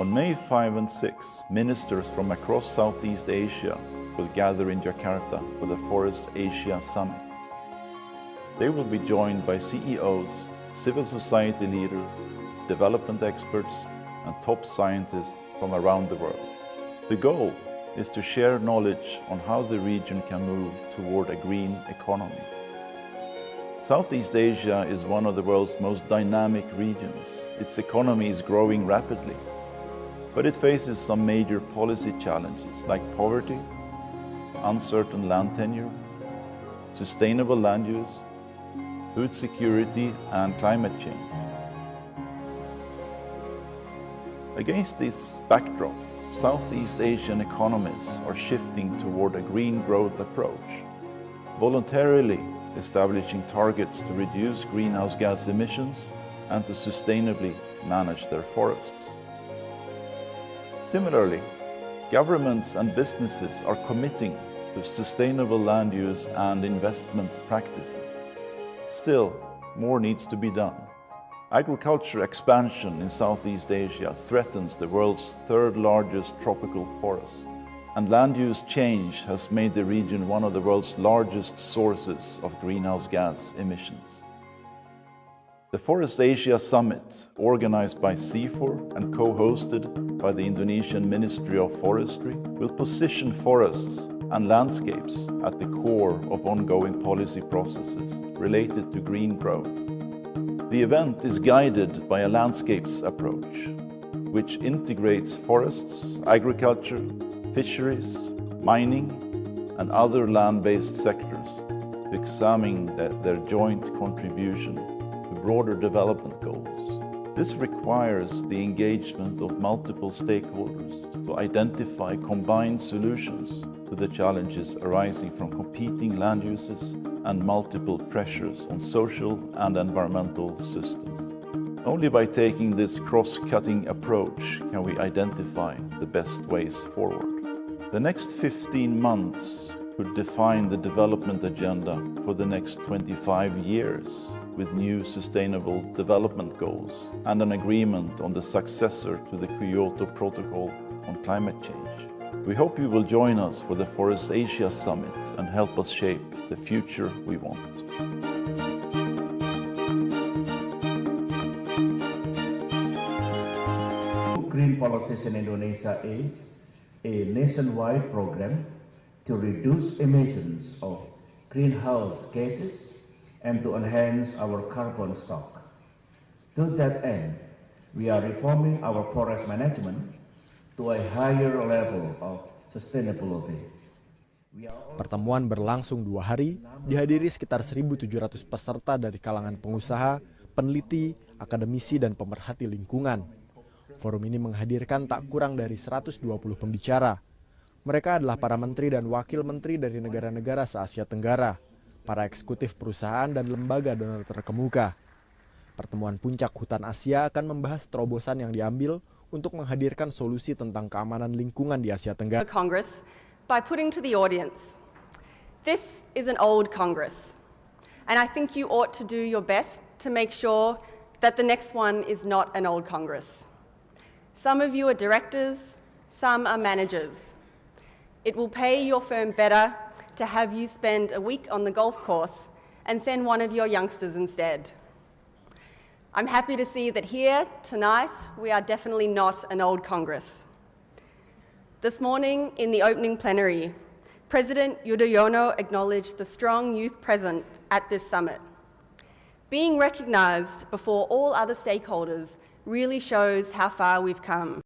On May 5 and 6, ministers from across Southeast Asia will gather in Jakarta for the Forest Asia Summit. They will be joined by CEOs, civil society leaders, development experts, and top scientists from around the world. The goal is to share knowledge on how the region can move toward a green economy. Southeast Asia is one of the world's most dynamic regions. Its economy is growing rapidly, but it faces some major policy challenges like poverty, uncertain land tenure, sustainable land use, food security, and climate change. Against this backdrop, Southeast Asian economies are shifting toward a green growth approach, voluntarily establishing targets to reduce greenhouse gas emissions and to sustainably manage their forests. Similarly, governments and businesses are committing to sustainable land use and investment practices. Still, more needs to be done. Agriculture expansion in Southeast Asia threatens the world's third largest tropical forest, and land use change has made the region one of the world's largest sources of greenhouse gas emissions. The Forest Asia Summit, organized by CIFOR and co-hosted by the Indonesian Ministry of Forestry, will position forests and landscapes at the core of ongoing policy processes related to green growth. The event is guided by a landscapes approach, which integrates forests, agriculture, fisheries, mining, and other land-based sectors to examine their joint contribution to broader development goals. This requires the engagement of multiple stakeholders to identify combined solutions to the challenges arising from competing land uses and multiple pressures on social and environmental systems. Only by taking this cross-cutting approach can we identify the best ways forward. The next 15 months could define the development agenda for the next 25 years, with new sustainable development goals and an agreement on the successor to the Kyoto Protocol on climate change. We hope you will join us for the Forest Asia Summit and help us shape the future we want. Green Policies in Indonesia is a nationwide program to reduce emissions of greenhouse gases and to enhance our carbon stock. To that end, we are reforming our forest management to a higher level of sustainability. Pertemuan berlangsung 2 hari, dihadiri sekitar 1.700 peserta dari kalangan pengusaha, peneliti, akademisi, dan pemerhati lingkungan. Forum ini menghadirkan tak kurang dari 120 pembicara. Mereka adalah para menteri dan wakil menteri dari negara-negara se-Asia Tenggara, para eksekutif perusahaan dan lembaga donor terkemuka. Pertemuan puncak hutan Asia akan membahas terobosan yang diambil untuk menghadirkan solusi tentang keamanan lingkungan di Asia Tenggara. Congress by putting to the audience, this is an old Congress, and I think you ought to do your best to make sure that the next one is not an old Congress. Some of you are directors, some are managers. It will pay your firm better to have you spend a week on the golf course and send one of your youngsters instead. I'm happy to see that here tonight we are definitely not an old Congress. This morning in the opening plenary, President Yudhoyono acknowledged the strong youth present at this summit. Being recognised before all other stakeholders really shows how far we've come.